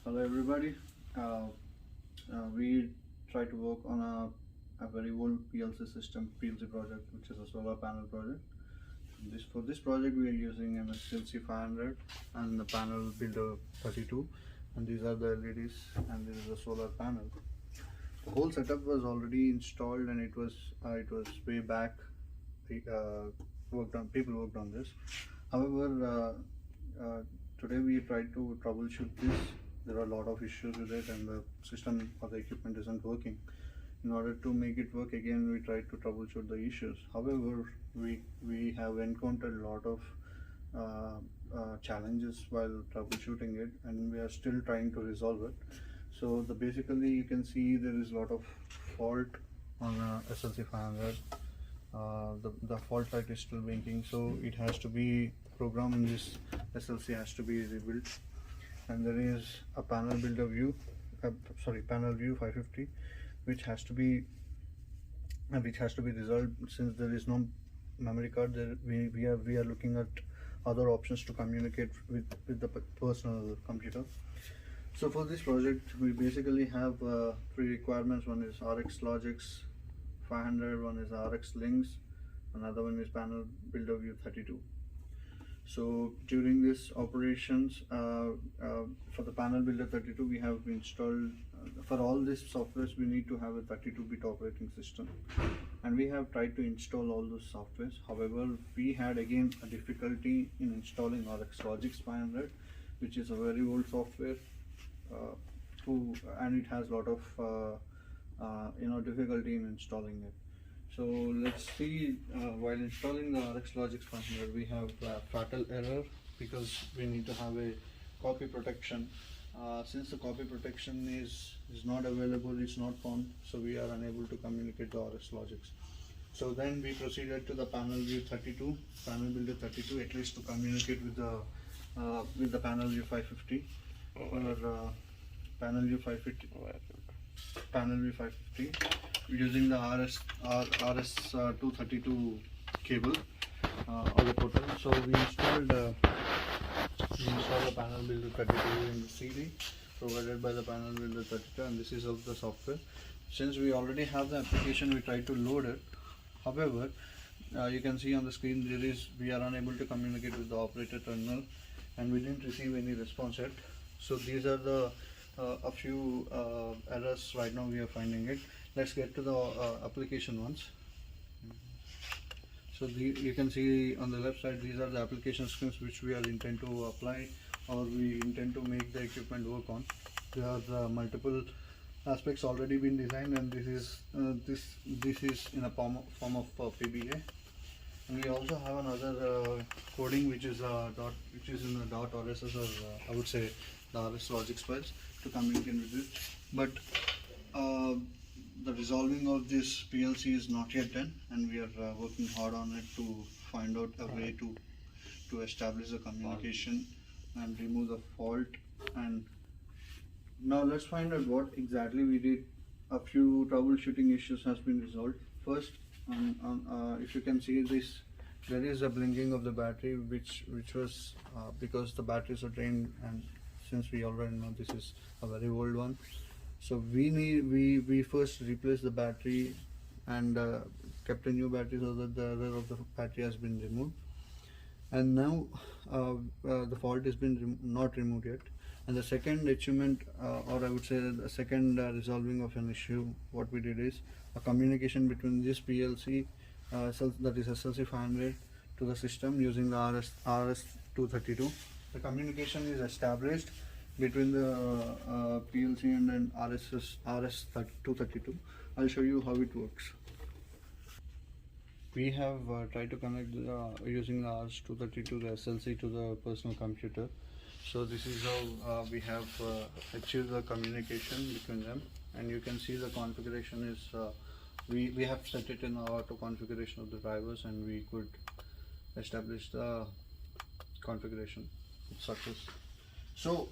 Hello everybody. Uh, we try to work on a very old PLC system, PLC project, which is a solar panel project. For this project, we are using MSLC 500 and the panel builder 32, and these are the LEDs, and this is the solar panel. The whole setup was already installed, and it was way back. People worked on this. However, today we tried to troubleshoot this. There are a lot of issues with it, and the system or the equipment isn't working. In order to make it work again, we tried to troubleshoot the issues. However, we have encountered a lot of challenges while troubleshooting it, and we are still trying to resolve it. So basically you can see there is a lot of fault on SLC 500. The fault light is still blinking, so it has to be programmed in this SLC, has to be rebuilt. And there is a panel builder view, panel view 550, which has to be resolved. Since there is no memory card there, we are looking at other options to communicate with the personal computer. So for this project, we basically have three requirements. One is RX Logix 500, one is RX Links, another one is panel builder view 32. So during this operations, for the panel builder 32, we have installed for all these softwares we need to have a 32-bit operating system, and we have tried to install all those softwares. However, we had again a difficulty in installing RX Logix 500, which is a very old software, and it has a lot of difficulty in installing it. So let's see, while installing the RX Logix 500, we have a fatal error because we need to have a copy protection. Since the copy protection is not available, it's not found, so we are unable to communicate the RX Logix. So then we proceeded to the panel view 32, panel builder 32, at least to communicate with the panel view 550 or panel view 550. Panel view 550 using the RS232 cable or the portal. So we installed the panel builder 32 in the CD provided by the panel builder 32, and this is of the software. Since we already have the application, we tried to load it. However, you can see on the screen we are unable to communicate with the operator terminal, and we didn't receive any response yet. So these are the a few errors right now we are finding it. Let's get to the application ones. So you can see on the left side, these are the application screens which we are intend to apply, or we intend to make the equipment work on. There are multiple aspects already been designed, and this is in a form of PBA. And we also have another coding which is in the .RSS, or I would say the RS Logix files, to communicate with it. But the resolving of this PLC is not yet done, and we are working hard on it to find out a way to establish the communication and remove the fault. And now let's find out what exactly we did. A few troubleshooting issues has been resolved. First, if you can see this, there is a blinking of the battery, which was because the batteries are drained, and since we already know this is a very old one, so we first replaced the battery and kept a new battery so that the error of the battery has been removed. And now the fault has been not removed yet. And the second achievement, or I would say the second resolving of an issue, what we did is a communication between this PLC, that is SLC 500, to the system using the RS232. The communication is established between the PLC and then RS232. I'll show you how it works. We have tried to connect using the RS232, the SLC, to the personal computer. So this is how we have achieved the communication between them, and you can see the configuration is we have set it in our auto configuration of the drivers, and we could establish the configuration with success. So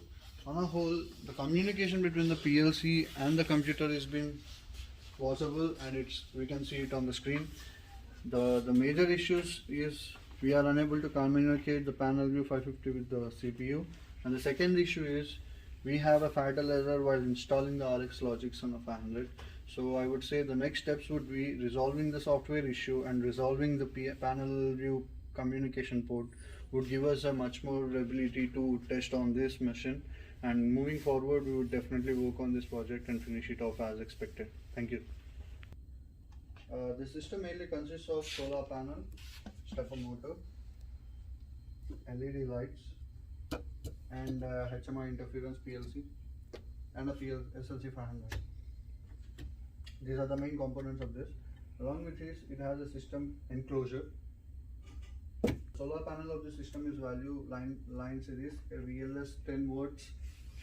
on a whole, the communication between the PLC and the computer has been possible, and we can see it on the screen. The major issues is we are unable to communicate the panel view 550 with the CPU, and the second issue is we have a fatal error while installing the RX Logix on a 500. So I would say the next steps would be resolving the software issue, and resolving the panel view communication port would give us a much more ability to test on this machine. And moving forward, we would definitely work on this project and finish it off as expected. Thank you. The system mainly consists of solar panel, stepper motor, LED lights, and HMI interference PLC, and a SLC 500. These are the main components of this. Along with this, it has a system enclosure. Solar panel of the system is value line series, a VLS 10 watts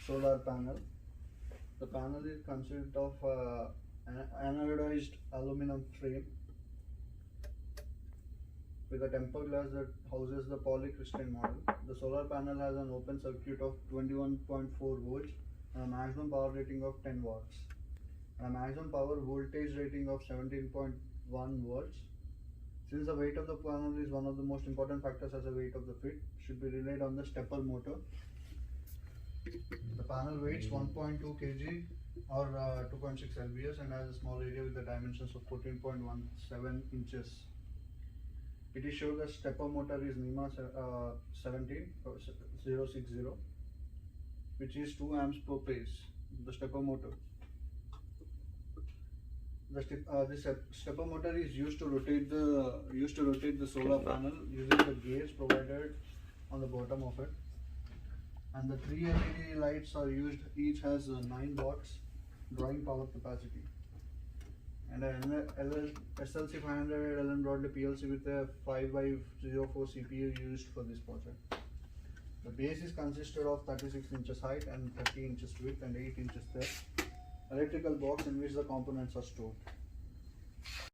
solar panel. The panel is consisted of an anodized aluminum frame with a tempered glass that houses the polycrystalline model. The solar panel has an open circuit of 21.4 volts and a maximum power rating of 10 watts. And a maximum power voltage rating of 17.1 volts. Since the weight of the panel is one of the most important factors as the weight of the fit, should be relied on the stepper motor. The panel weighs 1.2 kg or 2.6 lbs and has a small area with the dimensions of 14.17 inches. It is shown the stepper motor is NEMA 17060, which is 2 amps per phase. The stepper motor. This stepper motor is used to rotate the solar panel using the gears provided on the bottom of it. And the 3 LED lights are used. Each has 9 watts drawing power capacity. And an SLC 500 Allen Bradley PLC with a 5x04 CPU used for this project. The base is consisted of 36 inches height and 30 inches width and 8 inches depth. Electrical box in which the components are stored.